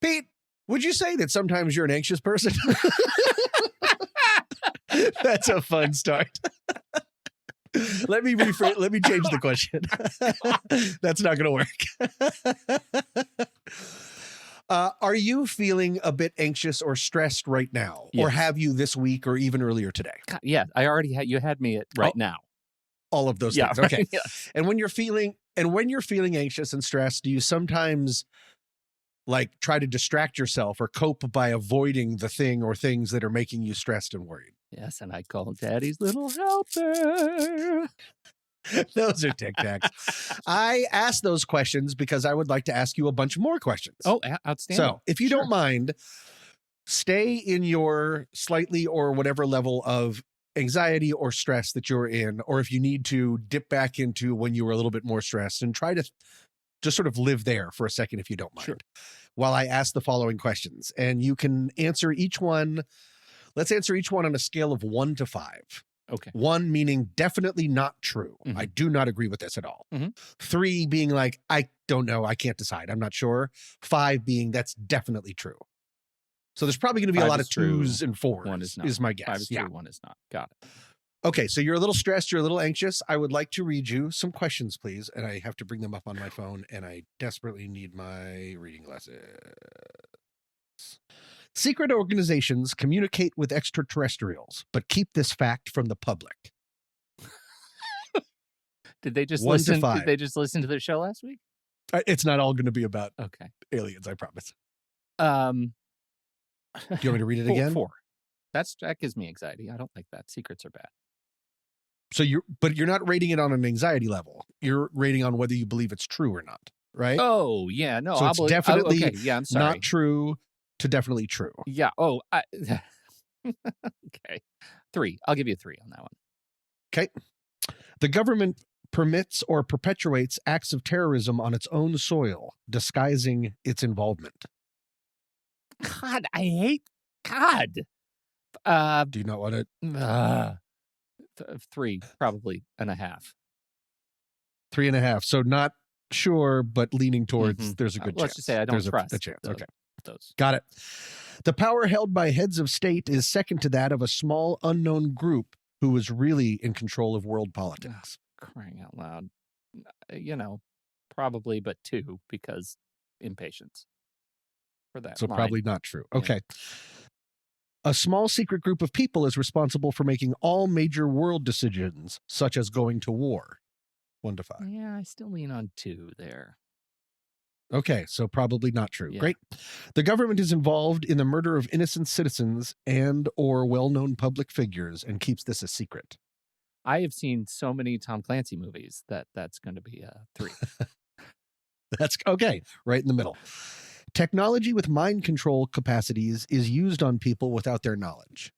Pete, would you say that sometimes you're an anxious person? That's a fun start. Let me change the question. That's not going to work. Are you feeling a bit anxious or stressed right now? Yes. Or have you this week or even earlier today? God, yeah, I already had, you had me at right now. All of those things. Right? Okay. Yeah. And when you're feeling anxious and stressed, do you sometimes like try to distract yourself or cope by avoiding the thing or things that are making you stressed and worried? Yes, and I call Daddy's little helper. Those are Tic Tacs. I asked those questions because I would like to ask you a bunch more questions. Oh, outstanding. So if you don't mind, stay in your slightly or whatever level of anxiety or stress that you're in, or if you need to dip back into when you were a little bit more stressed, and try to just sort of live there for a second if you don't mind. Sure. While I ask the following questions, and you can answer each one. Let's answer each one on a scale of 1 to 5. Okay. 1 meaning definitely not true. Mhm. I do not agree with this at all. Mhm. 3 being like, I don't know. I can't decide. I'm not sure. 5 being that's definitely true. So there's probably going to be a 5 lot is of 2s and 4s. 1 is not. Is my guess. 5 is true, 1 is not. Got it. Okay, so you're a little stressed, you're a little anxious. I would like to read you some questions, please. And I have to bring them up on my phone, and I desperately need my reading glasses. Secret organizations communicate with extraterrestrials, but keep this fact from the public. Did they just 1 to listen? 5. Did they just listen to the show last week? It's not all going to be about Okay. aliens, I promise. Do you want me to read it again? 4. That gives me anxiety. I don't like that. Secrets are bad. So but you're not rating it on an anxiety level. You're rating on whether you believe it's true or not, right? Oh, yeah. No, so it's definitely okay. Yeah, I'm sorry. not true to definitely true. Yeah. Oh, okay. 3. I'll give you a 3 on that one. Okay. The government permits or perpetuates acts of terrorism on its own soil, disguising its involvement. God, I hate God. Do you not want it? 3, probably, and a half. 3.5. So not sure, but leaning towards there's a good chance. Let's just say I don't trust a chance. Okay. Those. Got it. The power held by heads of state is second to that of a small unknown group who is really in control of world politics. Crying out loud. Probably, but 2, because impatience for that. So line. probably not true. Yeah. Okay. A small secret group of people is responsible for making all major world decisions, such as going to war. 1 to 5. Yeah, I still lean on 2 there. Okay, so probably not true. Yeah. Great. The government is involved in the murder of innocent citizens and or well-known public figures and keeps this a secret. I have seen so many Tom Clancy movies that's going to be a 3. That's okay. Right in the middle. Technology with mind control capacities is used on people without their knowledge.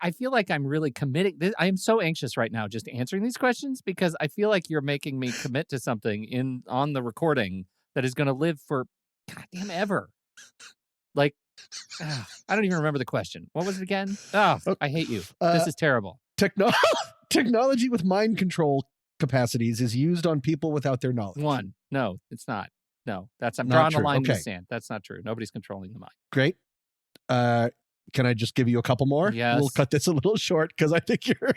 I feel like I'm really committing. I am so anxious right now just answering these questions because I feel like you're making me commit to something on the recording that is going to live for goddamn ever. Like, I don't even remember the question. What was it again? Oh, I hate you. This is terrible. Technology with mind control capacities is used on people without their knowledge. 1. No, it's not. No, I'm Not drawing true. the line in the Okay. sand. That's not true. Nobody's controlling the mind. Great. Can I just give you a couple more? Yes. We'll cut this a little short because I think you're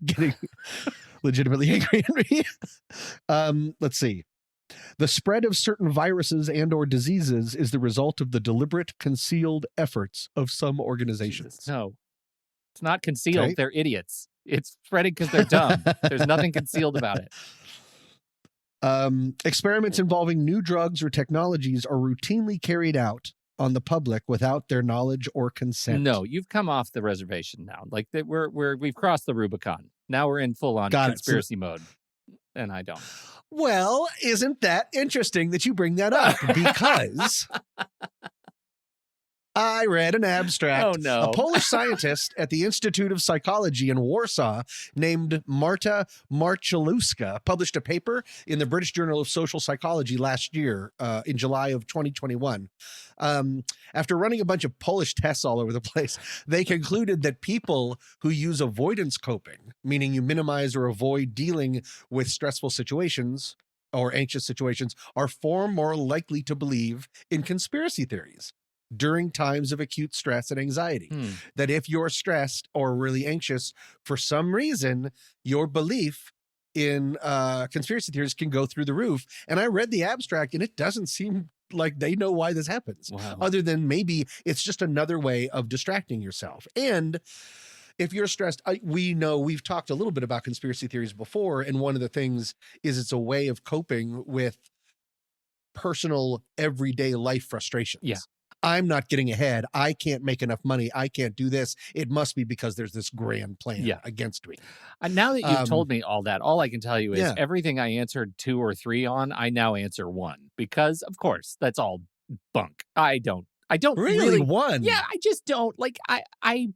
getting legitimately angry at me. Let's see. The spread of certain viruses and or diseases is the result of the deliberate, concealed efforts of some organizations. Jesus, no, it's not concealed. Okay. They're idiots. It's spreading because they're dumb. There's nothing concealed about it. Experiments involving new drugs or technologies are routinely carried out on the public without their knowledge or consent. No, you've come off the reservation now. Like that, we've crossed the Rubicon. Now we're in full on conspiracy mode, and I don't. Well, isn't that interesting that you bring that up? Because I read an abstract. Oh, no. A Polish scientist at the Institute of Psychology in Warsaw named Marta Marczeluska published a paper in the British Journal of Social Psychology last year in July of 2021. After running a bunch of Polish tests all over the place, they concluded that people who use avoidance coping, meaning you minimize or avoid dealing with stressful situations, or anxious situations are far more likely to believe in conspiracy theories during times of acute stress and anxiety. That if you're stressed or really anxious, for some reason, your belief in conspiracy theories can go through the roof. And I read the abstract, and it doesn't seem like they know why this happens. Wow. Other than maybe it's just another way of distracting yourself. And if you're stressed, we know we've talked a little bit about conspiracy theories before. And one of the things is it's a way of coping with personal everyday life frustrations. Yeah. I'm not getting ahead. I can't make enough money. I can't do this. It must be because there's this grand plan against me. Now that you've told me all that, all I can tell you is Yeah. everything I answered 2 or 3 on, I now answer 1 because, of course, that's all bunk. I don't Really? One? Yeah, I just don't. Like, I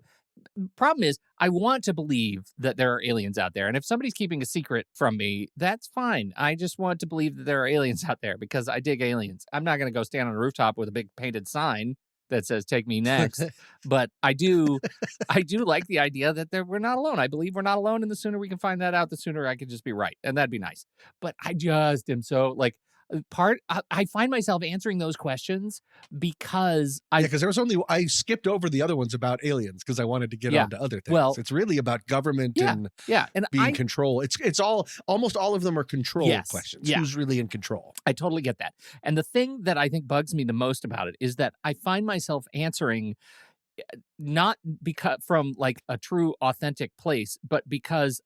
problem is I want to believe that there are aliens out there. And if somebody's keeping a secret from me, that's fine. I just want to believe that there are aliens out there because I dig aliens. I'm not going to go stand on a rooftop with a big painted sign that says "Take me next." But I do like the idea that we're not alone. I believe we're not alone, and the sooner we can find that out, the sooner I can just be right, and that'd be nice. But I just am so like I find myself answering those questions because because there was I skipped over the other ones about aliens because I wanted to get on to other things. Well, it's really about government and being control. It's almost all of them are control questions. Yeah. Who's really in control? I totally get that. And the thing that I think bugs me the most about it is that I find myself answering not because from like a true authentic place, but because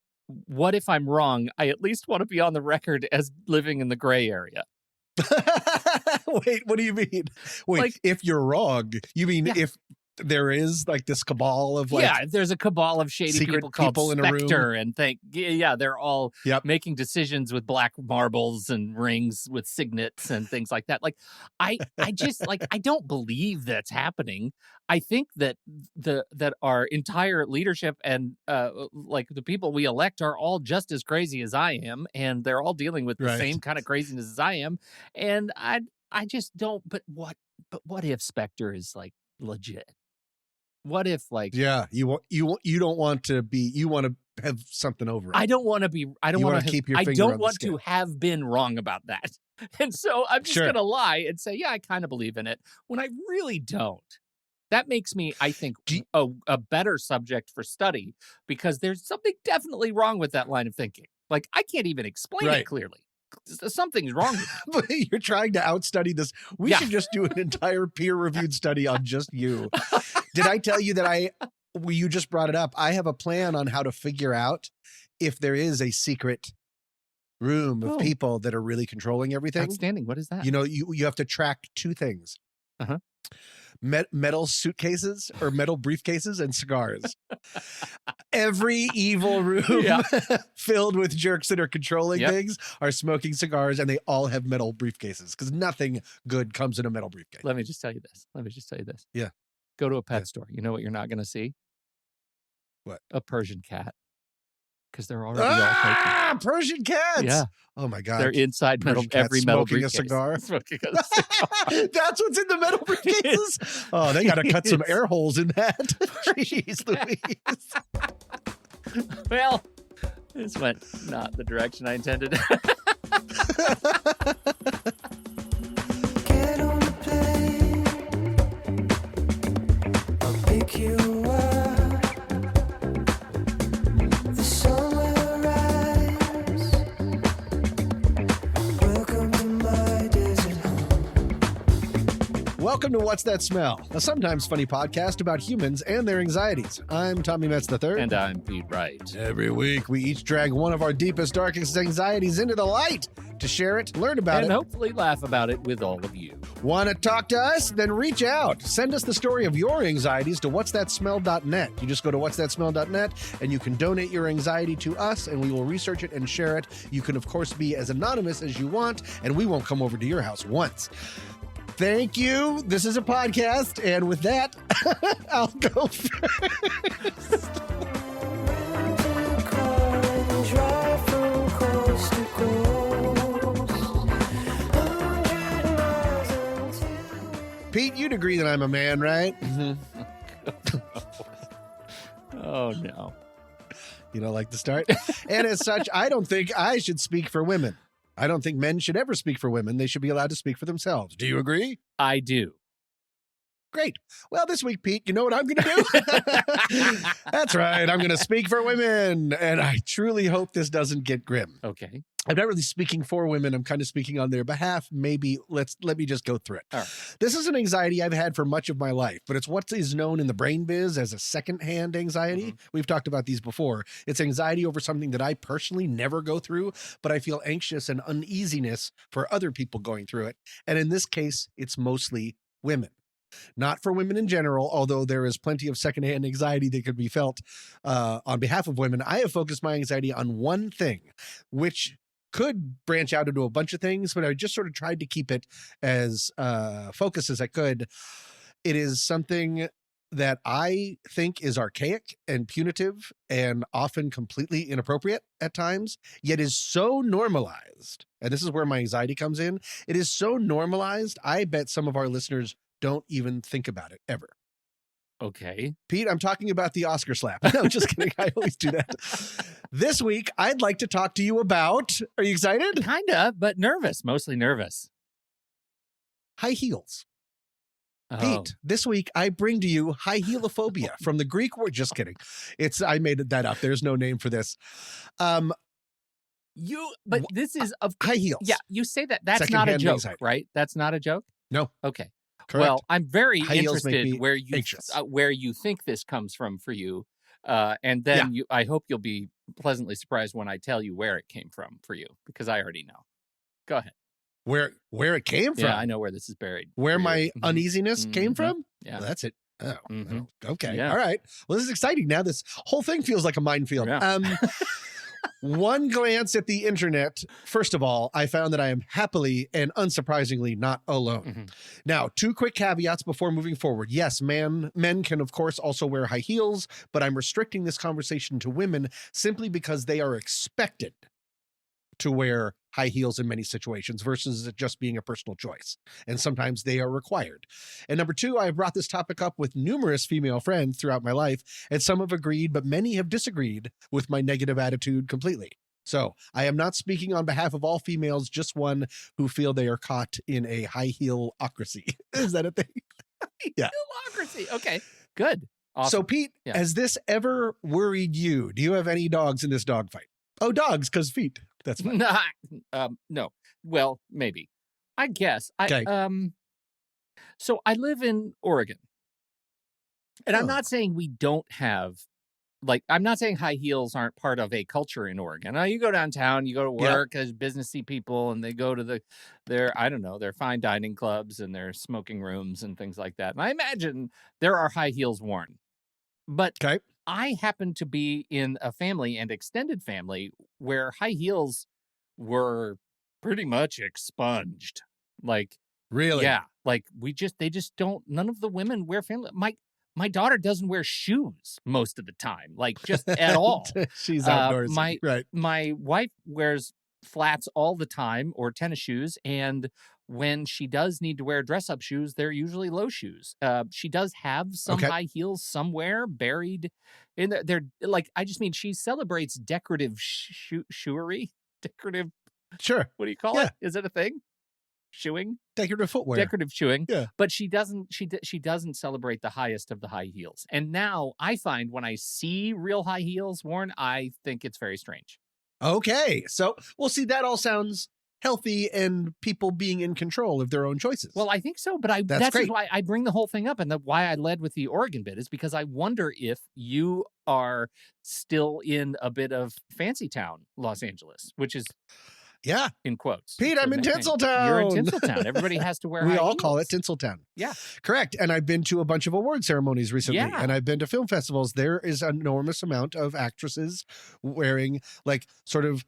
what if I'm wrong? I at least want to be on the record as living in the gray area. Wait, what do you mean? Wait, like, if you're wrong, you mean if there is like this cabal of like if there's a cabal of shady people called Spectre and they're all making decisions with black marbles and rings with signets and things like that. Like I just like I don't believe that's happening. I think that that our entire leadership and like the people we elect are all just as crazy as I am, and they're all dealing with the same kind of craziness as I am. And I just don't. But what if Spectre is like legit? What if like you don't want to be, you want to have something over it. I don't want to be I don't want to keep your finger I don't on want the to have been wrong about that. And so I'm just going to lie and say, yeah, I kind of believe in it when I really don't. That makes me, I think, a better subject for study because there's something definitely wrong with that line of thinking. Like I can't even explain it clearly. Something's wrong with it. But you're trying to outstudy this. We should just do an entire peer-reviewed study on just you. Did I tell you that you just brought it up. I have a plan on how to figure out if there is a secret room of people that are really controlling everything. Outstanding. What is that? You know, you have to track 2 things. Metal suitcases or metal briefcases and cigars. Every evil room filled with jerks that are controlling things are smoking cigars, and they all have metal briefcases because nothing good comes in a metal briefcase. Let me just tell you this. Yeah. Go to a pet store. You know what you're not going to see? What? A Persian cat. Because they're already all taken. Persian cats. Yeah. Oh my God. They're inside every metal briefcase. Smoking a cigar. Smoking a cigar. That's what's in the metal briefcases. Oh, they got to cut some air holes in that. Jeez Louise. Well, this went not the direction I intended. Get on the plane. I'll pick you up. The sun will rise. Welcome to my desert home. Welcome to What's That Smell? A sometimes funny podcast about humans and their anxieties. I'm Tommy Metz III. And I'm Pete Wright. Every week, we each drag one of our deepest, darkest anxieties into the light to share it, learn about it, and hopefully laugh about it with all of you. Want to talk to us? Then reach out. Send us the story of your anxieties to whatsthatsmell.net. You just go to whatsthatsmell.net and you can donate your anxiety to us and we will research it and share it. You can, of course, be as anonymous as you want and we won't come over to your house once. Thank you. This is a podcast. And with that, I'll go first. Drive from coast to coast. 100 miles until Pete, you'd agree that I'm a man, right? Oh, no. You don't like the start? And as such, I don't think I should speak for women. I don't think men should ever speak for women. They should be allowed to speak for themselves. Do you agree? I do. Great. Well, this week, Pete, you know what I'm going to do? That's right. I'm going to speak for women. And I truly hope this doesn't get grim. Okay. I'm not really speaking for women. I'm kind of speaking on their behalf. Maybe let me just go through it. All right. This is an anxiety I've had for much of my life, but it's what is known in the brain biz as a secondhand anxiety. We've talked about these before. It's anxiety over something that I personally never go through, but I feel anxious and uneasiness for other people going through it. And in this case, it's mostly women. Not for women in general, although there is plenty of secondhand anxiety that could be felt on behalf of women. I have focused my anxiety on one thing, which could branch out into a bunch of things, but I just sort of tried to keep it as focused as I could. It is something that I think is archaic and punitive and often completely inappropriate at times, yet is so normalized. And this is where my anxiety comes in. It is so normalized. I bet some of our listeners don't even think about it ever. Okay. Pete, I'm talking about the Oscar slap. No, just kidding. I always do that. This week, I'd like to talk to you about, are you excited? Kind of, but nervous, mostly nervous. High heels. Oh. Pete, this week I bring to you high heelophobia from the Greek word. Just kidding. I made that up. There's no name for this. But this is of high heels. Yeah, you say that. That's not a Secondhand joke, anxiety. right? That's not a joke? No. Okay. Correct. Well, I'm very High heels make interested me where you think this comes from for you. And then I hope you'll be pleasantly surprised when I tell you where it came from for you, because I already know. Go ahead. Where it came from? Yeah, I know where this is buried. Where for my you. uneasiness came from? Yeah. Well, that's it. Oh, Mhm. okay. Yeah. All right. Well, this is exciting. Now this whole thing feels like a minefield. Yeah. One glance at the internet. First of all, I found that I am happily and unsurprisingly not alone. Mhm. Now, two quick caveats before moving forward. Yes, men can, of course, also wear high heels, but I'm restricting this conversation to women simply because they are expected to wear high heels in many situations versus it just being a personal choice. And sometimes they are required. And number two, I have brought this topic up with numerous female friends throughout my life, and some have agreed, but many have disagreed with my negative attitude completely. So I am not speaking on behalf of all females, just one who feel they are caught in a high heel-ocracy. Is that a thing? Yeah. Democracy. Okay, good. Awesome. So Pete, Yeah. has this ever worried you? Do you have any dogs in this dog fight? Oh, dogs, because feet. That's fine. No. Well, maybe. I guess. Okay. So I live in Oregon. And I'm Oh. not saying we don't have, I'm not saying high heels aren't part of a culture in Oregon. Now, you go downtown, you go to Yeah. work as businessy people, and they go to their fine dining clubs and their smoking rooms and things like that. And I imagine there are high heels worn. But Okay. I happen to be in a family and extended family where high heels were pretty much expunged. Really? Yeah, they just don't. None of the women wear family. My daughter doesn't wear shoes most of the time, just at all. She's outdoors. Right. My wife wears flats all the time or tennis shoes, and when she does need to wear dress-up shoes, they're usually low shoes. She does have some Okay. high heels somewhere buried in there. They're I just mean she celebrates decorative shoery. Decorative, Sure. what do you call Yeah. it? Is it a thing? Shoeing? Decorative footwear. Decorative shoeing. Yeah. But she doesn't celebrate the highest of the high heels. And now I find when I see real high heels worn, I think it's very strange. Okay. So, well, see, that all sounds healthy and people being in control of their own choices. Well, I think so, but That's that's great. why I bring the whole thing up, and why I led with the Oregon bit is because I wonder if you are still in a bit of fancy town, Los Angeles, which is yeah. in quotes. Pete, It's a I'm in nickname. Tinseltown. You're in Tinseltown. Everybody has to wear We high all call it heels. Tinseltown. Yeah. Correct. And I've been to a bunch of award ceremonies recently, Yeah. and I've been to film festivals. There is an enormous amount of actresses wearing, sort of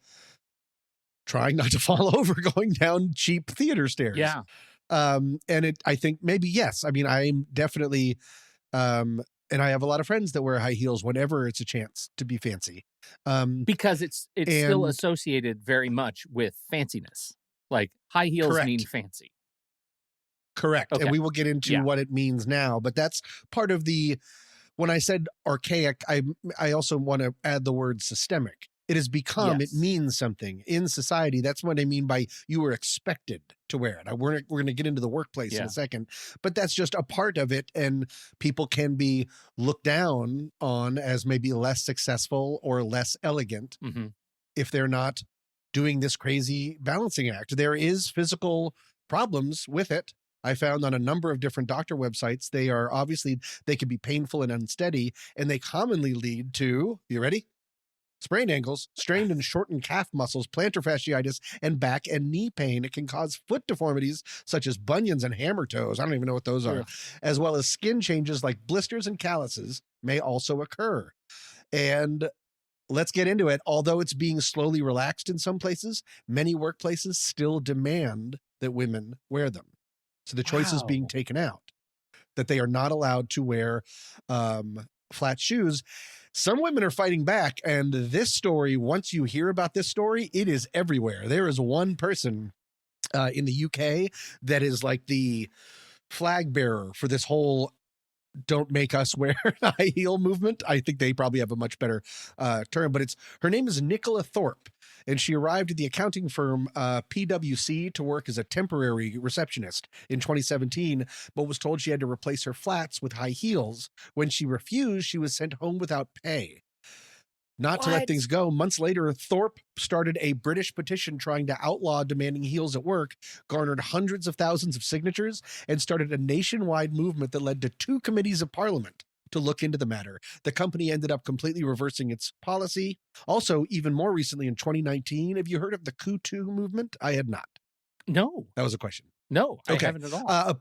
trying not to fall over going down cheap theater stairs. Yeah. And I think maybe, yes. I mean, I'm definitely, and I have a lot of friends that wear high heels whenever it's a chance to be fancy. Because it's still And- associated very much with fanciness. High heels Correct. mean fancy. Correct. Okay. And we will get into Yeah. what it means now, but that's part of when I said archaic, I also want to add the word systemic. It has become, Yes. it means something in society. That's what I mean by you were expected to wear it. We're going to get into the workplace in Yeah. a second, but that's just a part of it. And people can be looked down on as maybe less successful or less elegant Mhm. if they're not doing this crazy balancing act. There is physical problems with it. I found on a number of different doctor websites, they are obviously, they can be painful and unsteady, and they commonly lead to, you ready? Sprained ankles, strained and shortened calf muscles, plantar fasciitis, and back and knee pain. It can cause foot deformities such as bunions and hammer toes. I don't even know what those are, Ugh. as well as skin changes like blisters and calluses may also occur. And let's get into it. Although it's being slowly relaxed in some places, many workplaces still demand that women wear them. So the choice is being Wow. taken out, that they are not allowed to wear flat shoes. Some women are fighting back. And this story, once you hear about this story, it is everywhere. There is one person in the UK that is like the flag bearer for this whole don't make us wear high heel movement. I think they probably have a much better term, but her name is Nicola Thorpe, and she arrived at the accounting firm PwC to work as a temporary receptionist in 2017, but was told she had to replace her flats with high heels. When she refused, she was sent home without pay. Not to let What? things go, months later, Thorpe started a British petition trying to outlaw demanding heels at work, garnered hundreds of thousands of signatures, and started a nationwide movement that led to 2 committees of parliament to look into the matter. The company ended up completely reversing its policy. Also, even more recently in 2019, have you heard of the Kutu movement? I had not. No. That was a question. No, I Okay. haven't at all.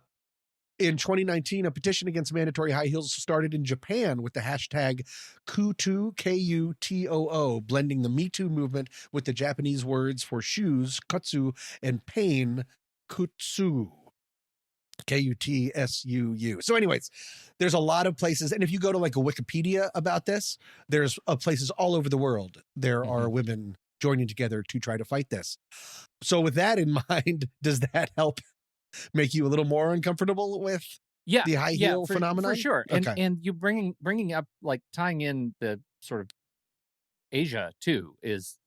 In 2019, a petition against mandatory high heels started in Japan with the hashtag Kutoo, Kutoo, blending the Me Too movement with the Japanese words for shoes, kutsu, and pain, kutsu. Kutsu. So anyways, there's a lot of places. And if you go to like a Wikipedia about this, there's places all over the world. There are women joining together to try to fight this. So with that in mind, does that help make you a little more uncomfortable with Yeah, the high heel for phenomenon? sure. And Okay. and you bringing up, like, tying in the sort of Asia too is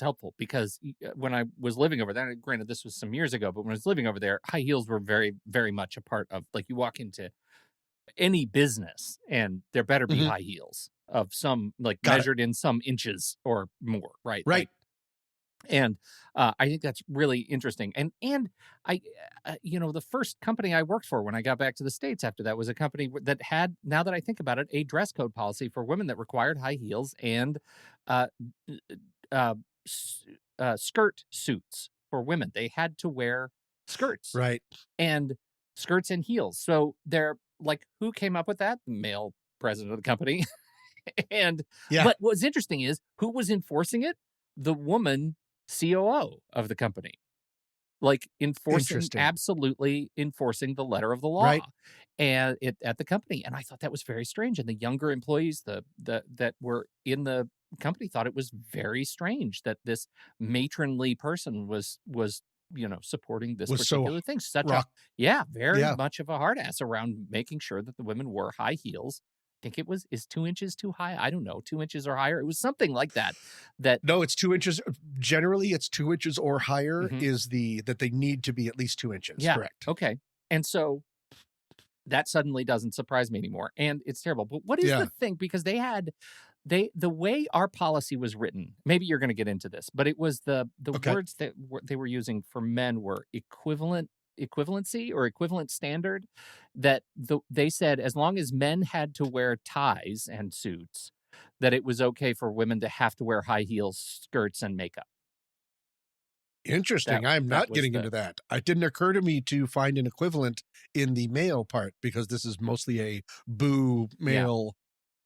helpful, because when I was living over there, granted this was some years ago, but when I was living over there, high heels were very, very much a part of, like, you walk into any business and there better be Mhm. high heels of some, like, Got it. measured in some inches or more, right? Right. And I think that's really interesting. And I, the first company I worked for when I got back to the States after that was a company that had, now that I think about it, a dress code policy for women that required high heels and uh, uh, skirt suits for women. They had to wear skirts Right. and skirts and heels. So they're like, who came up with that? Male president of the company. And Yeah. but what's interesting is who was enforcing it? The woman COO of the company, like Interesting. absolutely enforcing the letter of the law, Right. and at the company. And I thought that was very strange. And the younger employees, that were in the company, thought it was very strange that this matronly person was supporting this Was so particular thing. rock. Very Yeah. much of a hard ass around making sure that the women wore high heels. I think is 2 inches too high? I don't know, 2 inches or higher. It was something like that. No, it's 2 inches. Generally, it's 2 inches or higher Mhm. is that they need to be at least 2 inches. Yeah. Correct. Okay. And so that suddenly doesn't surprise me anymore. And it's terrible. But what is Yeah. the thing? Because the way our policy was written, maybe you're going to get into this, but it was the Okay. words that they were using for men were equivalency or equivalent standard, that they said as long as men had to wear ties and suits, that it was okay for women to have to wear high heels, skirts, and makeup. Interesting. I'm that not was getting the- into that. It didn't occur to me to find an equivalent in the male part because this is mostly a boo male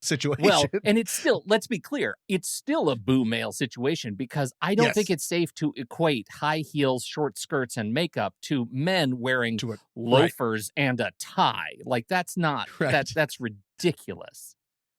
situation. Well, and it's still, let's be clear, it's still a boo male situation, because I don't think Yes. it's safe to equate high heels, short skirts, and makeup to men wearing To it. loafers and a tie. Like, that's not, Right. that's ridiculous.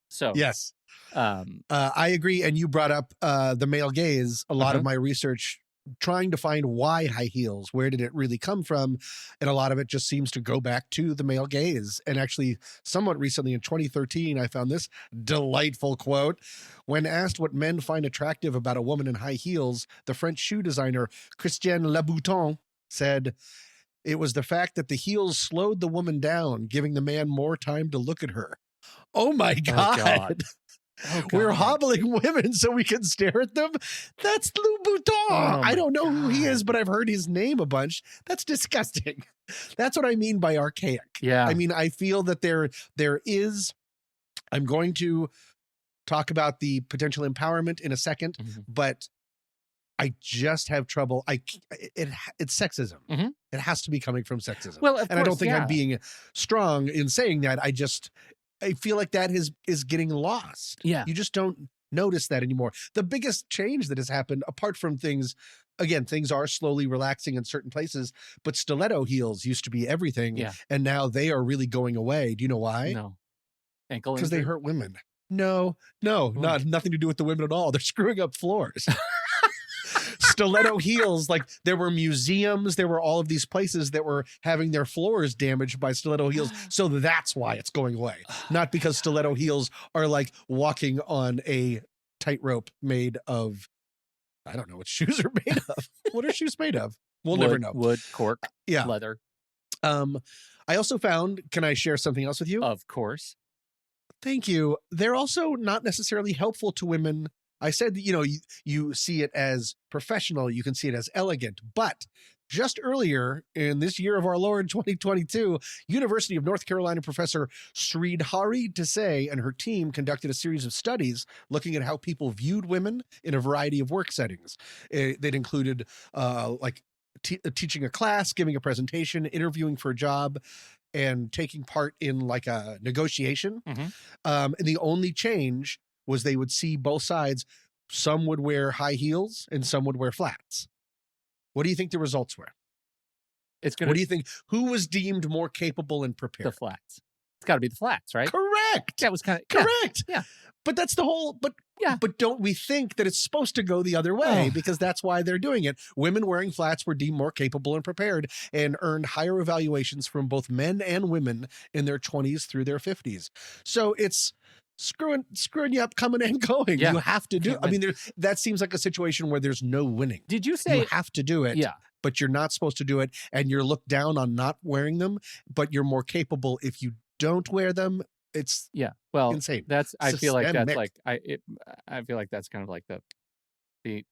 So, Yes. um, I agree. And you brought up the male gaze. A lot Uh-huh. of my research trying to find why high heels, where did it really come from? And a lot of it just seems to go back to the male gaze. And actually, somewhat recently in 2013, I found this delightful quote. When asked what men find attractive about a woman in high heels, the French shoe designer Christian Louboutin said, "It was the fact that the heels slowed the woman down, giving the man more time to look at her." Oh my God. God. Oh, We're God. hobbling women so we can stare at them. That's Louboutin. Oh, I my don't know who he God. is, but I've heard his name a bunch. That's disgusting. That's what I mean by archaic. Yeah. I mean, I feel that there is, I'm going to talk about the potential empowerment in a second, Mhm. but I just have trouble. It's sexism. Mhm. It has to be coming from sexism. Well, of And I don't course, think yeah. I'm being strong in saying that. I feel like that is getting lost. Yeah. You just don't notice that anymore. The biggest change that has happened, apart from things are slowly relaxing in certain places, but stiletto heels used to be everything. Yeah. And now they are really going away. Do you know why? No. Ankle Because they injury? hurt women. No, nothing to do with the women at all. They're screwing up floors. Stiletto heels, like there were museums, there were all of these places that were having their floors damaged by stiletto heels. So that's why it's going away. Not because stiletto heels are like walking on a tightrope made of, I don't know what shoes are made of. What are shoes made of? We'll never know. Wood, cork, Yeah. leather. I also found, can I share something else with you? Of course. Thank you. They're also not necessarily helpful to women. I said that, you see it as professional, you can see it as elegant, but just earlier in this year of our Lord 2022, University of North Carolina professor Sridhari Desai and her team conducted a series of studies looking at how people viewed women in a variety of work settings. That included teaching a class, giving a presentation, interviewing for a job, and taking part in like a negotiation. Mhm. And the only change was they would see both sides. Some would wear high heels and some would wear flats. What do you think the results were? It's What going do to you think? Who was deemed more capable and the prepared? flats. It's got to be the flats, right? Correct. That was kind of Correct. yeah. But that's the whole, Yeah. but don't we think that it's supposed to go the other way? Oh. Because that's why they're doing it. Women wearing flats were deemed more capable and prepared and earned higher evaluations from both men and women in their 20s through their 50s. So it's screwing you up, coming and going. Yeah. You have to do. Can't I mean, that seems like a situation where there's no winning. Did you say? You have to do it. Yeah. But you're not supposed to do it, and you're looked down on not wearing them, but you're more capable if you don't wear them. It's Yeah. Well, insane. that's. I feel like that's Systemic. like I feel like that's kind of like the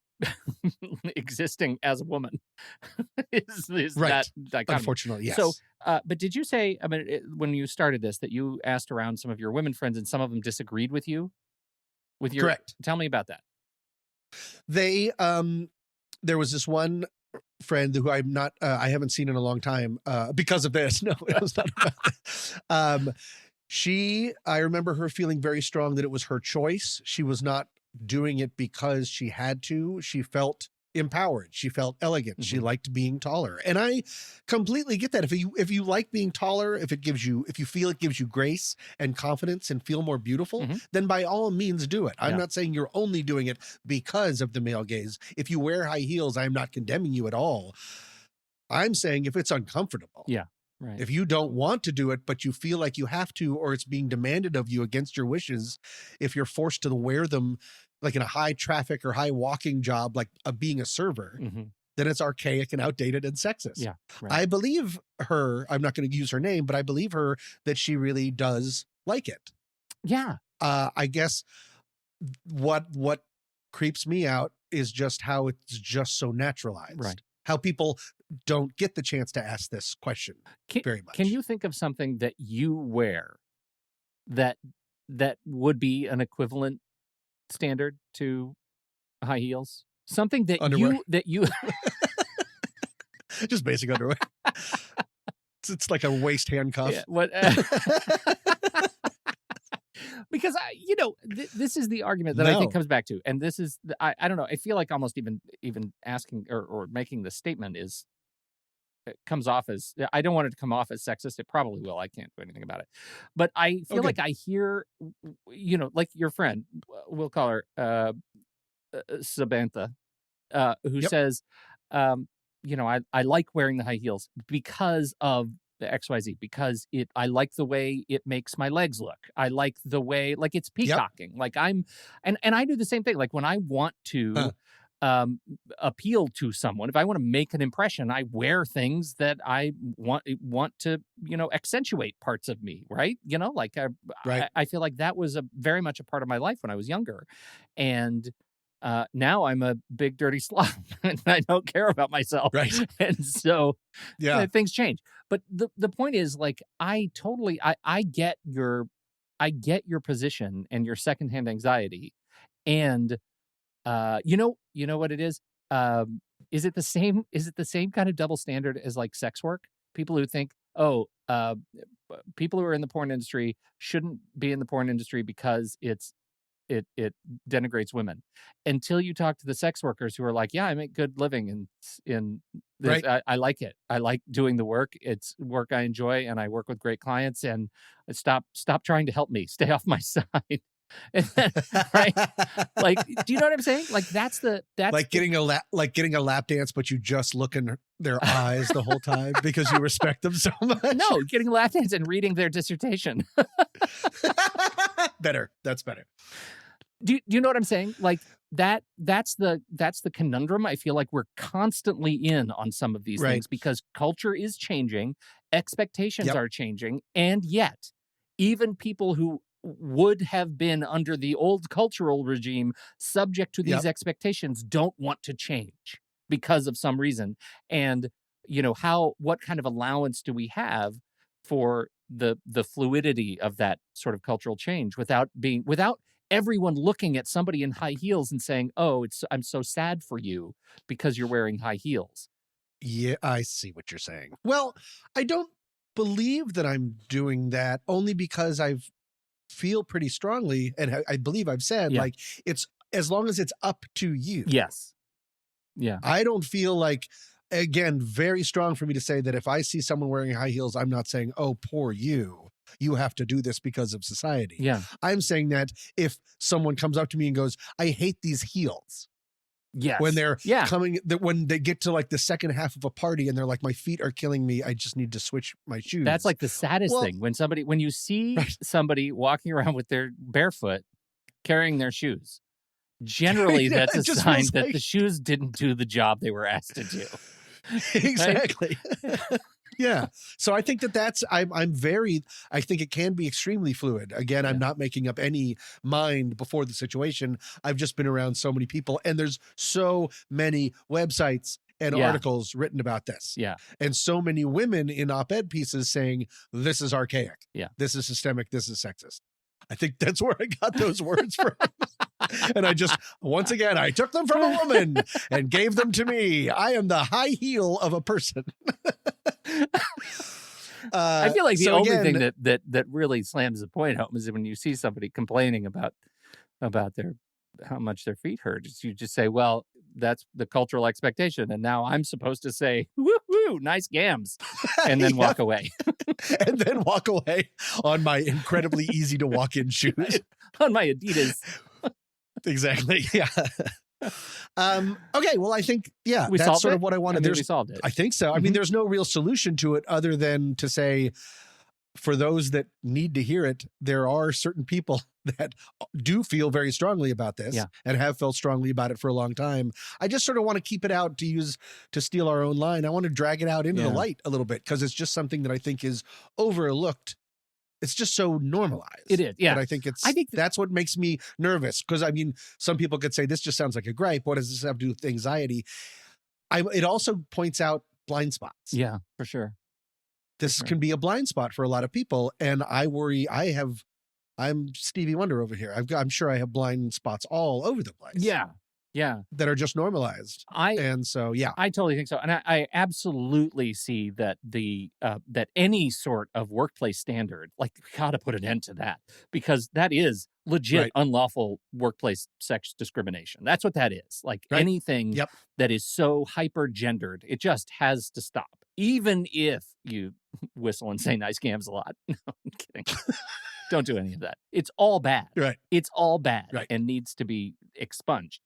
existing as a woman is Right. that dichotomy. Unfortunately, yes. So, but did you say? I mean, when you started this, that you asked around some of your women friends, and some of them disagreed with you. With your Correct. Tell me about that. They there was this one friend who I'm not I haven't seen in a long time because of this. No, it was not about that. I remember her feeling very strong that it was her choice. She was not doing it because she had to. She felt empowered. She felt elegant. She liked being taller. And I completely get that. If you like being taller, if you feel it gives you grace and confidence and feel more beautiful, then by all means do it. I'm Yeah. not saying you're only doing it because of the male gaze. If you wear high heels, I'm not condemning you at all. I'm saying if it's uncomfortable. Yeah. Right. If you don't want to do it, but you feel like you have to, or it's being demanded of you against your wishes, if you're forced to wear them like in a high traffic or high walking job, like being a server, Mhm. then it's archaic and outdated and sexist. Yeah. Right. I believe her, I'm not going to use her name, but I believe her that she really does like it. Yeah. I guess what creeps me out is just how it's just so naturalized. Right. How people don't get the chance to ask this question very much. Can you think of something that you wear that would be an equivalent standard to high heels? Something that Underwear? you Just basic underwear. It's like a waist handcuff. Yeah, what because this is the argument that I think No. comes back to, and this is I don't know. I feel like almost even asking or making the statement it comes off as, I don't want it to come off as sexist. It probably will. I can't do anything about it. But I feel Okay. like I hear, like your friend, we'll call her Samantha. who Yep. says, I like wearing the high heels because of the XYZ, because I like the way it makes my legs look. I like the way, like, it's Yep. peacocking. Like, and I do the same thing. Like, when I want to Huh. appeal to someone, if I want to make an impression, I wear things that I want to, accentuate parts of me, right? Like, Right. I feel like that was very much a part of my life when I was younger. And now I'm a big dirty slob and I don't care about myself. Right. And so Yeah. things change. But the point is, like, I get your position and your secondhand anxiety. And you know what it is? Is it the same kind of double standard as, like, sex work? People who think, oh, people who are in the porn industry shouldn't be in the porn industry because it denigrates women, until you talk to the sex workers who are like, yeah, I make good living in this. Right. I like it. I like doing the work. It's work I enjoy, and I work with great clients. And stop trying to help me. Stay off my side. Right? Like, do you know what I'm saying? Like, that's Like getting a lap dance, but you just look in their eyes the whole time because you respect them so much. no, getting a lap dance and reading their dissertation. Better. That's better. Do you know what I'm saying? Like, that's the conundrum I feel like we're constantly in on some of these Right. things, because culture is changing, expectations Yep. are changing, and yet even people who would have been under the old cultural regime subject to these Yep. expectations don't want to change because of some reason. And what kind of allowance do we have for the fluidity of that sort of cultural change without everyone looking at somebody in high heels and saying, oh, I'm so sad for you because you're wearing high heels. Yeah, I see what you're saying. Well, I don't believe that I'm doing that, only because I feel pretty strongly, and I believe I've said, Yeah. like, it's as long as it's up to you. Yes. Yeah. I don't feel like, again, very strong for me to say that if I see someone wearing high heels, I'm not saying, oh, poor you. You have to do this because of society. Yeah. I'm saying that if someone comes up to me and goes, I hate these heels, Yes. when they're Yeah. when they get to, like, the second half of a party and they're like, my feet are killing me, I just need to switch my shoes. That's like the saddest thing, when you see Right. somebody walking around with their barefoot carrying their shoes. Generally, Yeah, that's a it just sign feels that like- the shoes didn't do the job they were asked to do. Exactly. Yeah. So I think I think it can be extremely fluid. Again, I'm not making up any mind before the situation. I've just been around so many people, and there's so many websites and Yeah. articles written about this. Yeah. And so many women in op-ed pieces saying, this is archaic. Yeah. This is systemic. This is sexist. I think that's where I got those words from. And I just, once again, I took them from a woman and gave them to me. I am the high heel of a person. I feel like the so only again- thing that really slams the point home is when you see somebody complaining about how much their feet hurt. You just say, well, that's the cultural expectation, and now I'm supposed to say, woo, nice gams, and then walk away. And then walk away on my incredibly easy to walk in shoes. On my Adidas. Exactly. Yeah. Okay. Well, I think, yeah, We that's solved sort it? of what I wanted. I mean, we solved it. I think so. I mean, Mhm. there's no real solution to it other than to say, for those that need to hear it, there are certain people that do feel very strongly about this Yeah. and have felt strongly about it for a long time. I just sort of want to keep it out, to steal our own line. I want to drag it out into the Yeah. light a little bit, because it's just something that I think is overlooked. It's just so normalized. It is, yeah. But I think I think that's what makes me nervous. Because I mean, some people could say this just sounds like a gripe. What does this have to do with anxiety? It also points out blind spots. Yeah, for sure. This sure. can be a blind spot for a lot of people. And I worry I'm Stevie Wonder over here. I'm sure I have blind spots all over the place. Yeah. That are just normalized. And so, yeah. I totally think so, and I absolutely see that that any sort of workplace standard, like, we got to put an end to that, because that is legit Right. unlawful workplace sex discrimination. That's what that is. Like, Right. anything Yep. that is so hyper gendered, it just has to stop. Even if you whistle and say nice gams a lot. No, I'm kidding. Don't do any of that. It's all bad. Right. It's all bad Right. and needs to be expunged.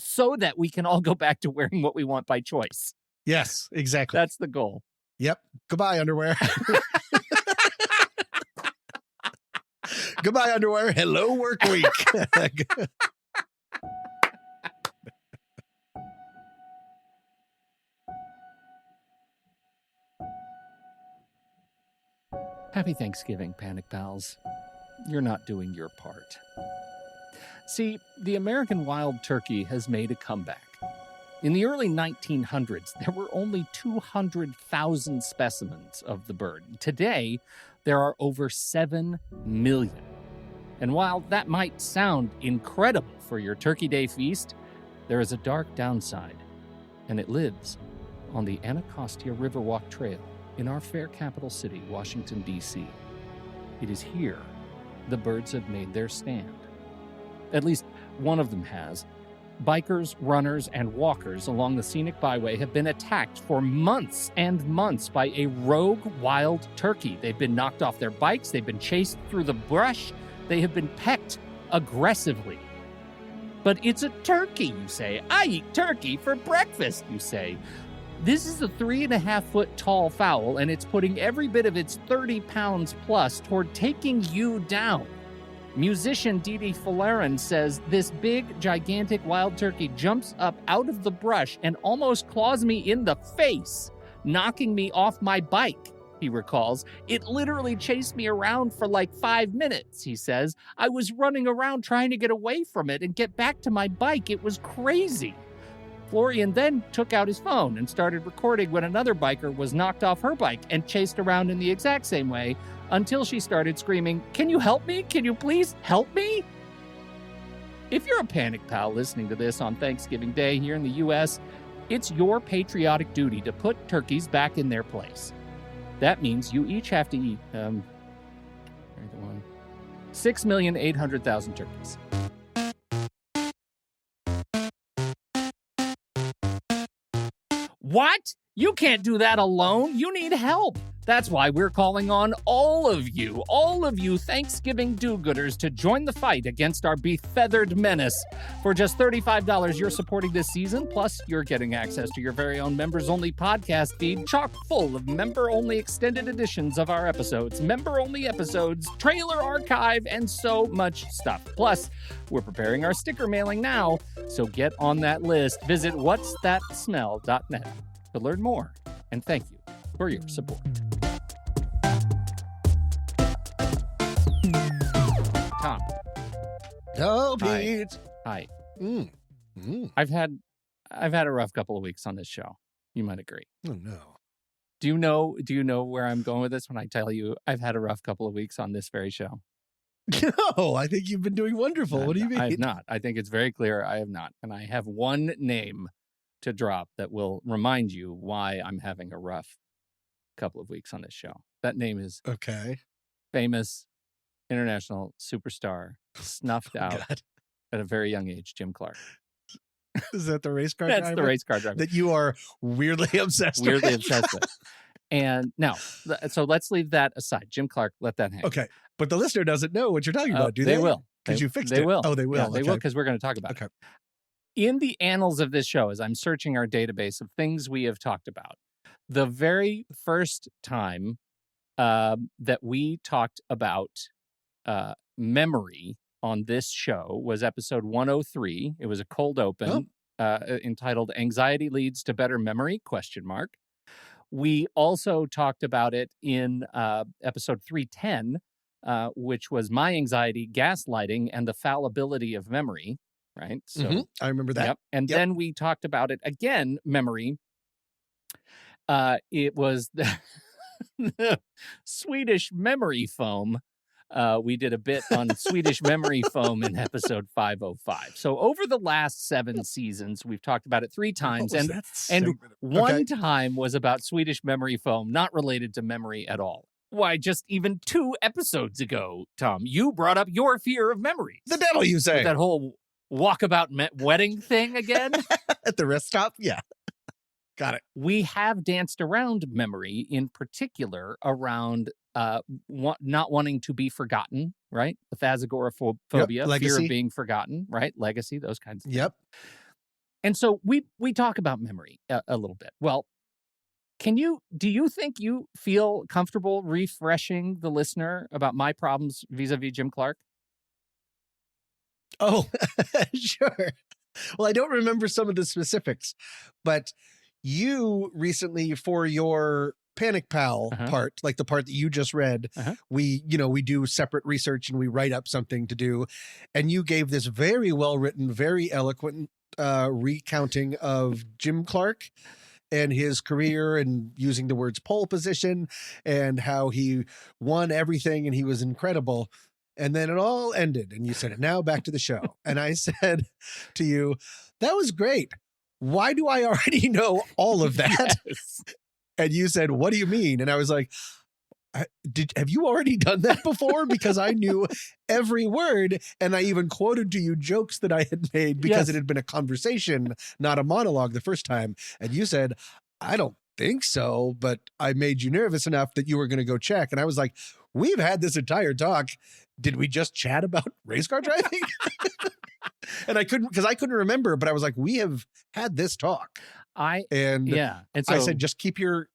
so that we can all go back to wearing what we want by choice. Yes, exactly. That's the goal. Yep. Goodbye, underwear. Goodbye, underwear. Hello, work week. Happy Thanksgiving, Panic Pals. You're not doing your part. See, the American wild turkey has made a comeback. In the early 1900s, there were only 200,000 specimens of the bird. Today, there are over 7 million. And while that might sound incredible for your Turkey Day feast, there is a dark downside, and it lives on the Anacostia Riverwalk Trail in our fair capital city, Washington, D.C. It is here the birds have made their stand. At least one of them has. Bikers, runners, and walkers along the scenic byway have been attacked for months and months by a rogue wild turkey. They've been knocked off their bikes, they've been chased through the brush, they have been pecked aggressively. But it's a turkey, you say. I eat turkey for breakfast, you say. This is a 3.5-foot tall fowl, and it's putting every bit of its 30 pounds plus toward taking you down. Musician Didi Falarin says this big, gigantic wild turkey jumps up out of the brush and almost claws me in the face, knocking me off my bike, he recalls. It literally chased me around for like 5 minutes, he says. I was running around trying to get away from it and get back to my bike. It was crazy. Florian then took out his phone and started recording when another biker was knocked off her bike and chased around in the exact same way until she started screaming, "Can you help me? Can you please help me?" If you're a Panic Pal listening to this on Thanksgiving Day here in the U.S., it's your patriotic duty to put turkeys back in their place. That means you each have to eat 6,800,000 turkeys. What? You can't do that alone. You need help. That's why we're calling on all of you Thanksgiving do-gooders to join the fight against our befeathered menace. For just $35, you're supporting this season, plus you're getting access to your very own members-only podcast feed, chock full of member-only extended editions of our episodes, member-only episodes, trailer archive, and so much stuff. Plus, we're preparing our sticker mailing now, so get on that list. Visit whatsthatsmell.net to learn more, and thank you for your support. Tom. Oh, Hi. Pete. Hi. Mm. Mm. I've had a rough couple of weeks on this show. You might agree. Oh, no. Do you know where I'm going with this when I tell you I've had a rough couple of weeks on this very show? No, I think you've been doing wonderful. What do you mean? I have not. I think it's very clear I have not. And I have one name to drop that will remind you why I'm having a rough couple of weeks on this show. That name is Okay. famous international superstar, snuffed out God. at a very young age, Jim Clark. Is that the race car That's driver the race car driver. that you are weirdly obsessed Weirdly with? obsessed with. And now, so let's leave that aside. Jim Clark, let that hang. Okay. But the listener doesn't know what you're talking about, do they? They will. Because you fixed they it. Will. Oh, they will. Yeah, they will, because we're going to talk about Okay. it. In the annals of this show, as I'm searching our database of things we have talked about, the very first time that we talked about memory on this show was episode 103. It was a cold open entitled "Anxiety Leads to Better Memory?" ? We also talked about it in episode 310, which was my anxiety, gaslighting, and the fallibility of memory. Right. So I remember that. Yep. And then we talked about it again, memory. It was the Swedish memory foam. We did a bit on Swedish memory foam in episode 505. So over the last 7 seasons, we've talked about it 3 times. What was And that segment? one time was about Swedish memory foam, not related to memory at all. Why, just even 2 episodes ago, Tom, you brought up your fear of memories. The devil, you say? That whole walkabout wedding thing again. At the rest stop? Yeah. Got it. We have danced around memory, in particular around not wanting to be forgotten, right? The phagogoraphobia, fear legacy. of being forgotten, right? Legacy, those kinds of things. Yep. And so we talk about memory a little bit. Well, do you think you feel comfortable refreshing the listener about my problems vis-a-vis Jim Clark? Oh, sure. Well, I don't remember some of the specifics, but you recently, for your Panic Pal part, like the part that you just read, we do separate research and we write up something to do. And you gave this very well written, very eloquent recounting of Jim Clark and his career, and using the words pole position and how he won everything and he was incredible. And then it all ended and you said, now back to the show. And I said to you, that was great. Why do I already know all of that? Yes. And you said, what do you mean? And I was like, have you already done that before? Because I knew every word, and I even quoted to you jokes that I had made because it had been a conversation, not a monologue the first time. And you said, I don't think so, but I made you nervous enough that you were going to go check. And I was like, we've had this entire talk. Did we just chat about race car driving? And I couldn't remember, but I was like, we have had this talk. And so I said, just keep your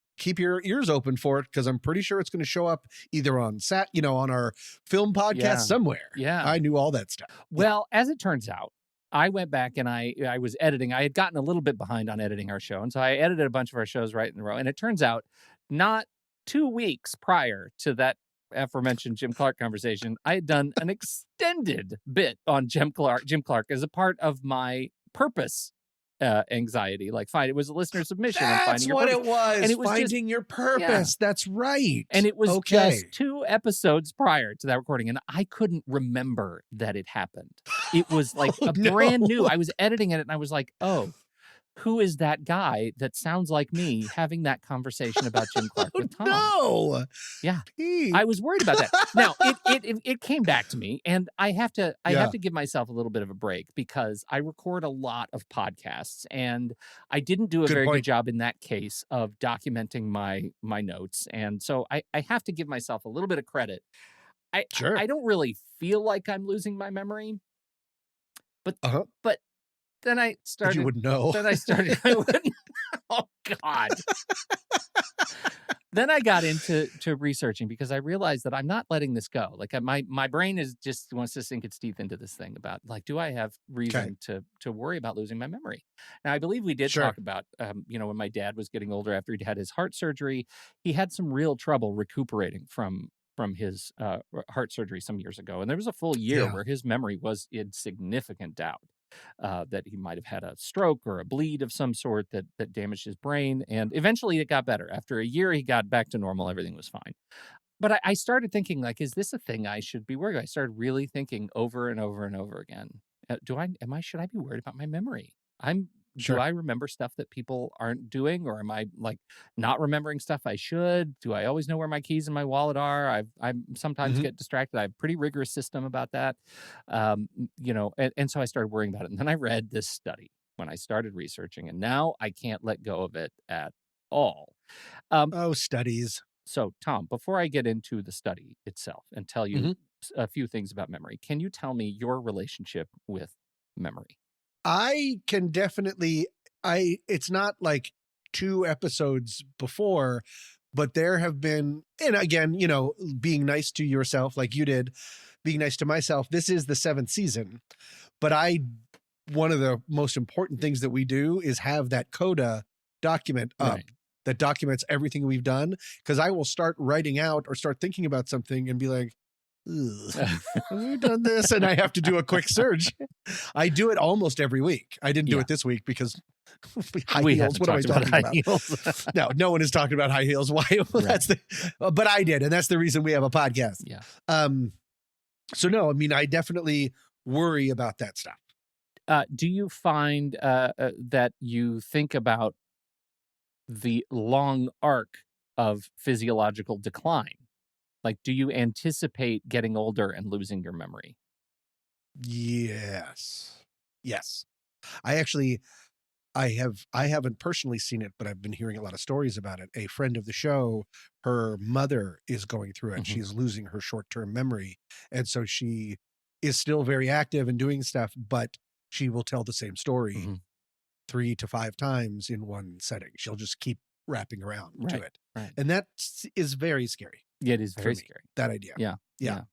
ears open for it, because I'm pretty sure it's going to show up either on on our film podcast somewhere. Yeah. I knew all that stuff. Well, as it turns out, I went back and I was editing. I had gotten a little bit behind on editing our show. And so I edited a bunch of our shows right in a row. And it turns out not 2 weeks prior to that aforementioned Jim Clark conversation, I had done an extended bit on Jim Clark as a part of my purpose anxiety. Like, it was a listener submission. That's what it was. And it was finding your purpose. Yeah. That's right. And it was just 2 episodes prior to that recording, and I couldn't remember that it happened. It was like brand new. I was editing it, and I was like, oh, who is that guy that sounds like me having that conversation about Jim Clark with Tom? No. Yeah. I was worried about that. Now, it came back to me, and I have to give myself a little bit of a break, because I record a lot of podcasts, and I didn't do a very good job in that case of documenting my notes. And so I have to give myself a little bit of credit. I don't really feel like I'm losing my memory, but then I started. But you would know. Then I started. I wouldn't. Oh God. Then I got into researching, because I realized that I'm not letting this go. Like, my brain just wants to sink its teeth into this thing about, like, do I have reason to worry about losing my memory? Now, I believe we did talk about, when my dad was getting older after he'd had his heart surgery, he had some real trouble recuperating from his heart surgery some years ago, and there was a full year where his memory was in significant doubt. That he might have had a stroke or a bleed of some sort that damaged his brain. And eventually it got better. After a year, he got back to normal. Everything was fine. But I started thinking, like, is this a thing I should be worried about? I started really thinking over and over and over again. Should I be worried about my memory? Do I remember stuff that people aren't doing, or am I, like, not remembering stuff I should? Do I always know where my keys and my wallet are? I sometimes get distracted. I have a pretty rigorous system about that. And so I started worrying about it. And then I read this study when I started researching, and now I can't let go of it at all. Studies. So, Tom, before I get into the study itself and tell you a few things about memory, can you tell me your relationship with memory? I can definitely, it's not like 2 episodes before, but there have been, and again, being nice to yourself like you did, being nice to myself. This is the 7th season, but one of the most important things that we do is have that coda document up that documents everything we've done. Because I will start writing out or start thinking about something and be like, have we done this? And I have to do a quick search. I do it almost every week. I didn't do it this week because high heels. What am I talking about? No one is talking about high heels. Why? But I did, and that's the reason we have a podcast. Yeah. So no, I mean, I definitely worry about that stuff. Do you find that you think about the long arc of physiological decline? Like, do you anticipate getting older and losing your memory? Yes. I haven't personally seen it, but I've been hearing a lot of stories about it. A friend of the show, her mother is going through it. She's losing her short-term memory. And so she is still very active and doing stuff, but she will tell the same story 3 to 5 times in one setting. She'll just keep wrapping around to it. Right. And that is very scary. Yeah, it is for very me, scary. That idea. Yeah.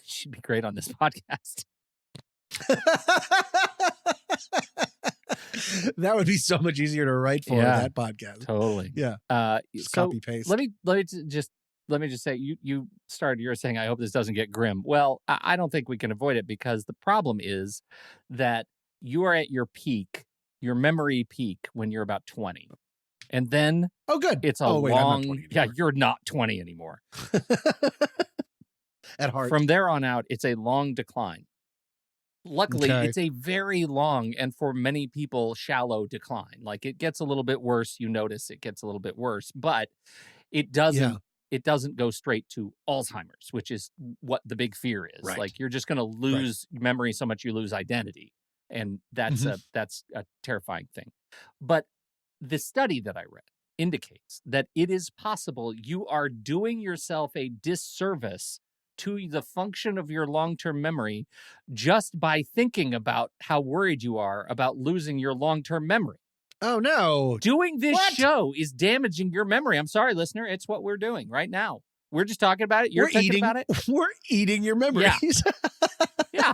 She'd be great on this podcast. That would be so much easier to write for that podcast. Totally. Yeah. Just So copy paste. let me just say you started. You're saying I hope this doesn't get grim. Well, I don't think we can avoid it because the problem is that you are at your peak, your memory peak, when you're about 20, and then Oh, good. it's a I'm not long. 20 Yeah, anymore. you're not 20 anymore. At heart. From there on out, it's a long decline. Luckily, Okay. it's a very long and for many people shallow decline. Like it gets a little bit worse. You notice it gets a little bit worse, but it doesn't. Yeah. It doesn't go straight to Alzheimer's, which is what the big fear is. Right. Like you're just going to lose memory so much you lose identity, and that's a terrifying thing. But the study that I read indicates that it is possible you are doing yourself a disservice to the function of your long-term memory just by thinking about how worried you are about losing your long-term memory. Oh, no. Doing this What? show is damaging your memory. I'm sorry, listener. It's what we're doing right now. We're just talking about it. You're We're thinking eating, about it. We're eating your memories. Yeah.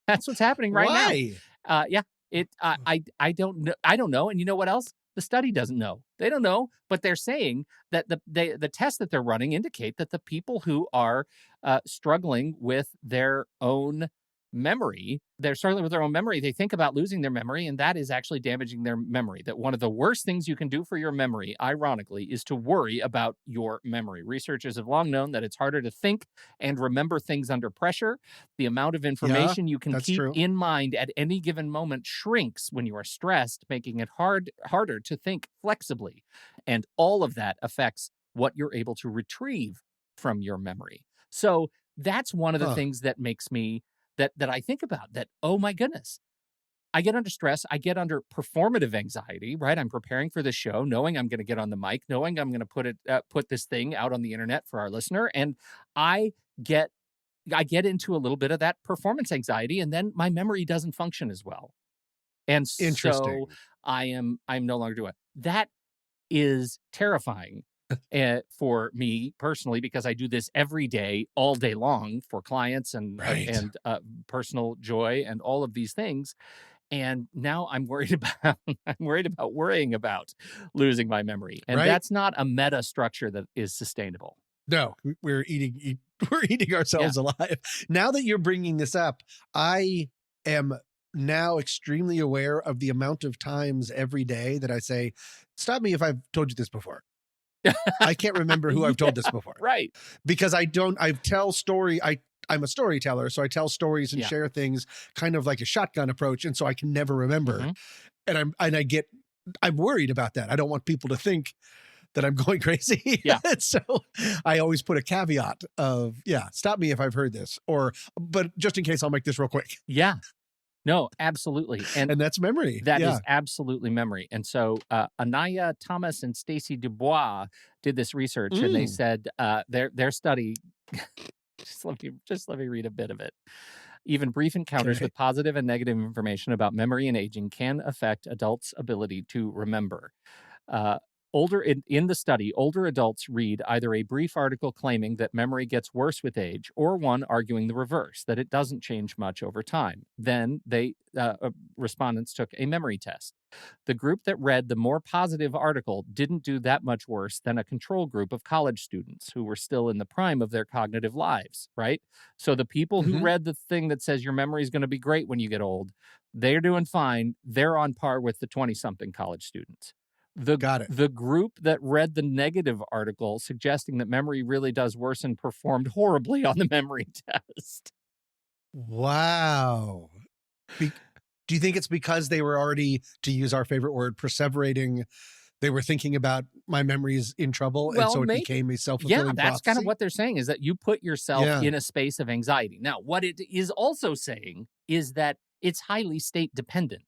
That's what's happening right Why? now. I don't know. I don't know. And you know what else? The study doesn't know. They don't know, but they're saying that the tests that they're running indicate that the people who are struggling with their own memory, they think about losing their memory, and that is actually damaging their memory. That one of the worst things you can do for your memory, ironically, is to worry about your memory. Researchers have long known that it's harder to think and remember things under pressure. The amount of information you can keep in mind at any given moment shrinks when you are stressed, making it harder to think flexibly. And all of that affects what you're able to retrieve from your memory. So that's one of the things that makes me that I think about, that, oh my goodness, I get under stress. I get under performative anxiety, right? I'm preparing for the show, knowing I'm going to get on the mic, knowing I'm going to put this thing out on the internet for our listener. And I get into a little bit of that performance anxiety, and then my memory doesn't function as well. And so I'm no longer doing it. That is terrifying. For me personally, because I do this every day, all day long, for clients and personal joy and all of these things. And now I'm worried about worrying about losing my memory, and that's not a meta structure that is sustainable. No, we're eating ourselves alive. Now that you're bringing this up, I am now extremely aware of the amount of times every day that I say, "Stop me if I've told you this before." I can't remember who I've told this before. Right. Because I'm a storyteller, so I tell stories and share things kind of like a shotgun approach. And so I can never remember. And I'm worried about that. I don't want people to think that I'm going crazy. Yeah. So I always put a caveat of, stop me if I've heard this, but just in case, I'll make this real quick. Yeah. No, absolutely. And that's memory. That is absolutely memory. And so Anaya Thomas and Stacy Dubois did this research, and they said their study, just let me read a bit of it. Even brief encounters with positive and negative information about memory and aging can affect adults' ability to remember. In the study, older adults read either a brief article claiming that memory gets worse with age, or one arguing the reverse, that it doesn't change much over time. Then respondents took a memory test. The group that read the more positive article didn't do that much worse than a control group of college students who were still in the prime of their cognitive lives, right? So the people who read the thing that says your memory is going to be great when you get old, they're doing fine. They're on par with the 20-something college students. The group that read the negative article suggesting that memory really does worsen performed horribly on the memory test. Wow. Do you think it's because they were already, to use our favorite word, perseverating? They were thinking about my memory's in trouble, and so it became a self-fulfilling prophecy? Yeah, that's kind of what they're saying, is that you put yourself in a space of anxiety. Now, what it is also saying is that it's highly state dependent.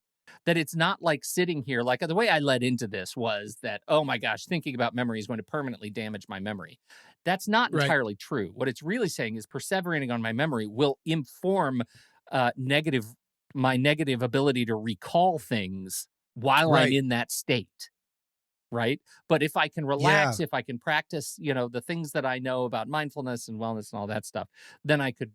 That it's not like sitting here, like the way I led into this was that, oh my gosh, thinking about memory is going to permanently damage my memory. That's not entirely true. What it's really saying is perseverating on my memory will inform my negative ability to recall things while I'm Right. in that state. Right. But if I can relax, if I can practice, the things that I know about mindfulness and wellness and all that stuff, then I could,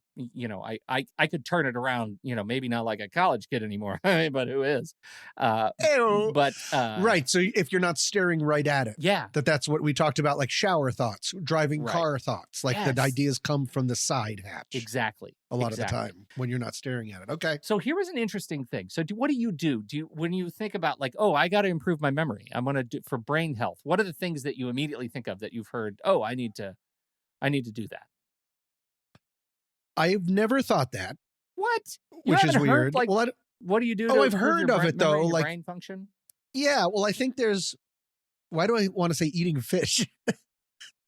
I could turn it around, maybe not like a college kid anymore, but who is? Ew. But Right. So if you're not staring right at it, yeah, that's what we talked about, like shower thoughts, driving Right. car thoughts, like Yes. the ideas come from the side hatch exactly. a lot exactly. of the time when you're not staring at it. Okay. So here was an interesting thing. So what do you do? When you think about like, oh, I got to improve my memory, I'm going to do for brain health. What are the things that you immediately think of that you've heard? Oh, I need to do that. I've never thought that, What? You which is haven't heard, weird. like, Well, what do you do? Oh, to I've improve heard your of brain it, though, memory and your like- brain function. yeah. Well, I think why do I want to say eating fish?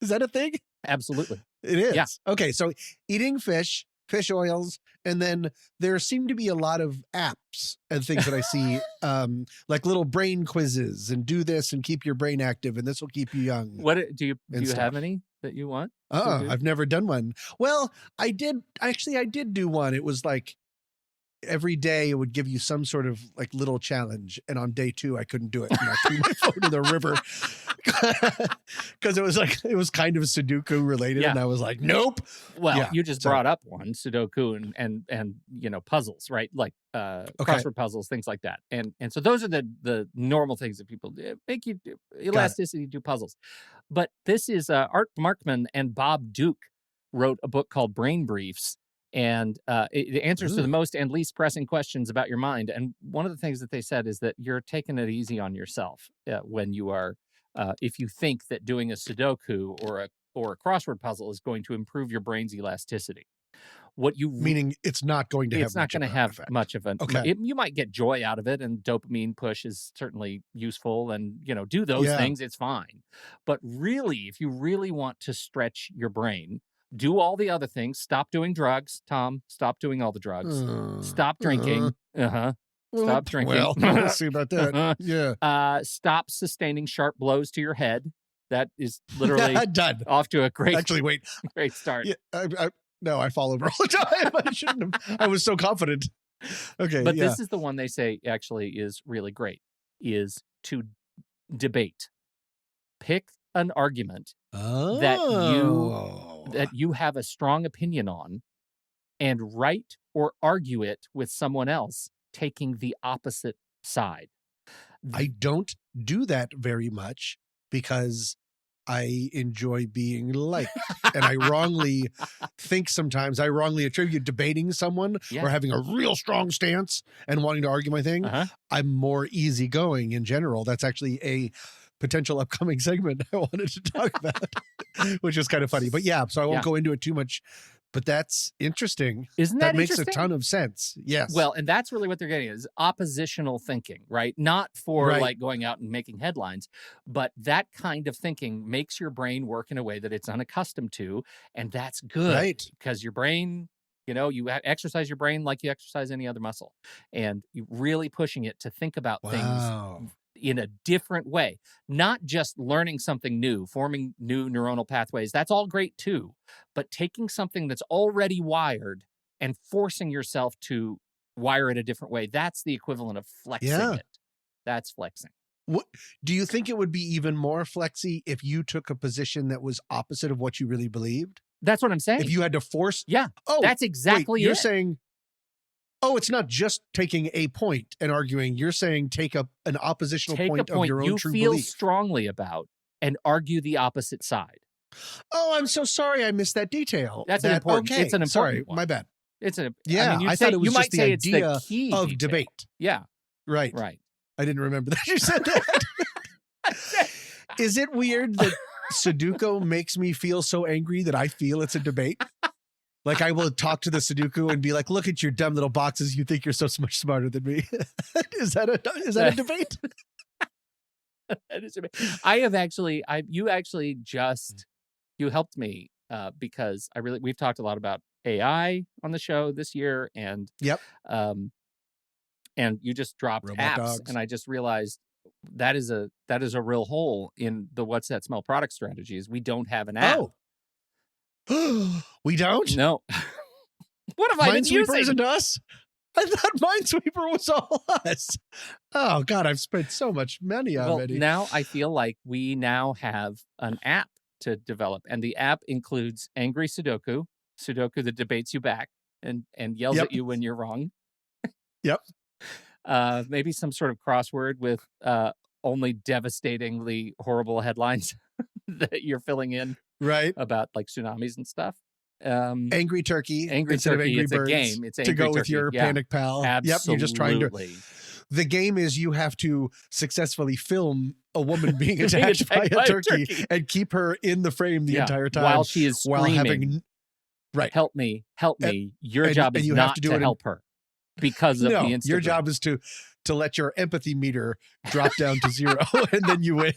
Is that a thing? Absolutely. It is. Yeah. Okay. So eating fish oils, and then there seem to be a lot of apps and things that I see, like little brain quizzes and do this and keep your brain active, and this will keep you young. What do you And have stuff. any that you want? to do? I've never done one. Well, I did do one. It was like every day it would give you some sort of like little challenge, and on day 2 I couldn't do it, and I threw my phone in the river because it was kind of Sudoku related, Yeah. and I was like, nope. Well, Yeah, you just so- brought up one, Sudoku and puzzles, right? Like crossword puzzles, things like that. And so those are the normal things that people do. Make you do elasticity, do puzzles. But this is Art Markman and Bob Duke wrote a book called Brain Briefs. And it answers to the most and least pressing questions about your mind. And one of the things that they said is that you're taking it easy on yourself when you are, if you think that doing a Sudoku or a crossword puzzle is going to improve your brain's elasticity. What you Meaning it's not going to have it's not much going to of an have effect. much of an. Okay. You might get joy out of it, and dopamine push is certainly useful. And do those Yeah. things, it's fine. But really, if you really want to stretch your brain, do all the other things. Stop doing drugs, Tom. Stop doing all the drugs. Stop drinking. Stop drinking. Well, we'll see about that. Uh-huh. Yeah. Stop sustaining sharp blows to your head. That is literally Done. off to a great Actually, wait. start. Yeah, no, I fall over all the time. I shouldn't have. I was so confident. Okay. But yeah. this is the one they say actually is really great, is to debate. Pick an argument that you have a strong opinion on and write or argue it with someone else taking the opposite side. I don't do that very much because I enjoy being liked. And I wrongly think sometimes, I wrongly attribute debating someone Yeah. or having a real strong stance and wanting to argue my thing. Uh-huh. I'm more easygoing in general. That's actually a potential upcoming segment I wanted to talk about, which is kind of funny. But yeah, so I won't Yeah. go into it too much. But that's interesting. Isn't That that makes a interesting? ton of sense. Yes. Well, and that's really what they're getting is oppositional thinking, right? Not for Right. like going out and making headlines, but that kind of thinking makes your brain work in a way that it's unaccustomed to. And that's good Right. because your brain, you exercise your brain like you exercise any other muscle, and you really pushing it to think about things Wow. in a different way, not just learning something new, forming new neuronal pathways. That's all great too. But taking something that's already wired and forcing yourself to wire it a different way, that's the equivalent of flexing Yeah. it. That's flexing. Do you think it would be even more flexy if you took a position that was opposite of what you really believed? That's what I'm saying. If you had to force, yeah, oh, that's exactly wait, you're it. saying, oh, it's not just taking a point and arguing. You're saying take an oppositional Take point a point of your own you true feel belief. strongly about and argue the opposite side. Oh, I'm so sorry I missed that detail. That's an important- Okay, it's an sorry, important one. my bad. It's a Yeah, you'd I say, thought it was you just might the say it's idea the key of detail. debate. Yeah, Right. right. I didn't remember that you said that. Is it weird that Sudoku makes me feel so angry that I feel it's a debate? Like I will talk to the Sudoku and be like, "Look at your dumb little boxes. You think you're so much smarter than me." Is that a debate? That is amazing. You helped me because we've talked a lot about AI on the show this year, and Yep. And you just dropped Robot apps, dogs. and I just realized that is a real hole in the What's That Smell product strategies. We don't have an app. Oh, we don't. No. What have I been Minesweeper using? isn't us. I thought Minesweeper was all us. Oh God, I've spent so much money Well, already. now I feel like we now have an app to develop, and the app includes Angry Sudoku that debates you back and yells Yep. at you when you're wrong. Yep. Maybe some sort of crossword with only devastatingly horrible headlines that you're filling in Right. about like tsunamis and stuff. Angry Turkey. Angry instead Turkey, of Angry it's a Birds game. It's to Angry go with Turkey. your Yeah, Panic Pal. absolutely. Yep. You're just trying to. The game is you have to successfully film a woman being attacked by a turkey and keep her in the frame the entire time while she is screaming. Right. Help me. Your job is you not have to do to it help her because of the Instagram. Your job is to let your empathy meter drop down to 0 and then you win.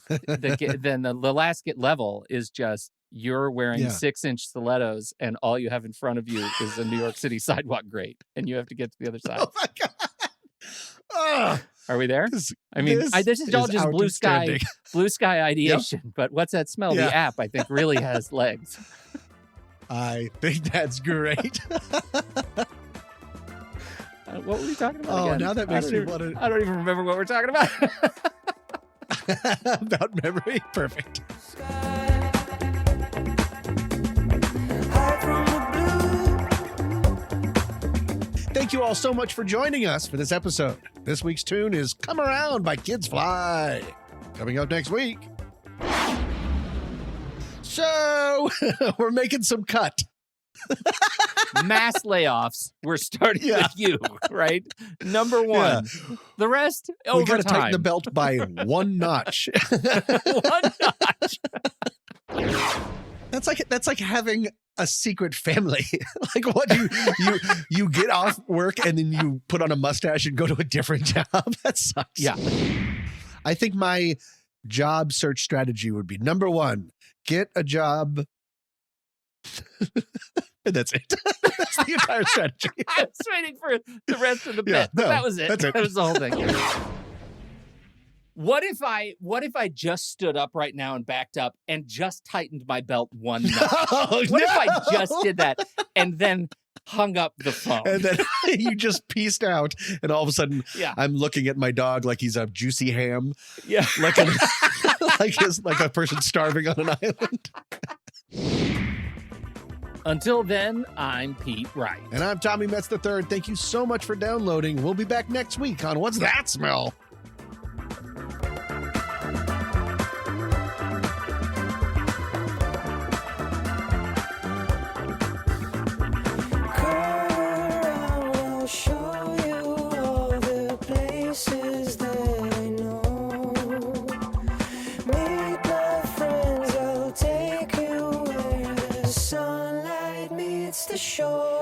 Then the last level is just you're wearing 6-inch stilettos and all you have in front of you is a New York City sidewalk grate and you have to get to the other side. Oh my God. Oh, are we there? This is all just blue sky ideation. But what's that smell? Yeah. The app, I think, really has legs. I think that's great. What were we talking about? Again? Now that makes me want to. I don't even remember what we're talking about. About memory. Perfect. Hide from the blue. Thank you all so much for joining us for this episode. This week's tune is Come Around by Kids Fly. Coming up next week. So, we're making some cut. Mass layoffs. We're starting with you, right? Number one. Yeah. The rest, We got to overtime. tighten the belt by 1 notch. 1 notch. That's like having a secret family. Like what you get off work and then you put on a mustache and go to a different job. That sucks. Yeah. I think my job search strategy would be number 1, get a job. And that's it. That's the entire strategy. I was waiting for the rest of the bit, but no, that was it. that's it. That was the whole thing. What if I just stood up right now and backed up and just tightened my belt 1 notch? What if I just did that and then hung up the phone? And then you just pieced out, and all of a sudden, Yeah. I'm looking at my dog like he's a juicy ham, Yeah. like a person starving on an island. Until then, I'm Pete Wright. And I'm Tommy Metz III. Thank you so much for downloading. We'll be back next week on What's That Smell? I'll show you all the places that I know. Meet my friends, I'll take you where the sunlight meets the shore.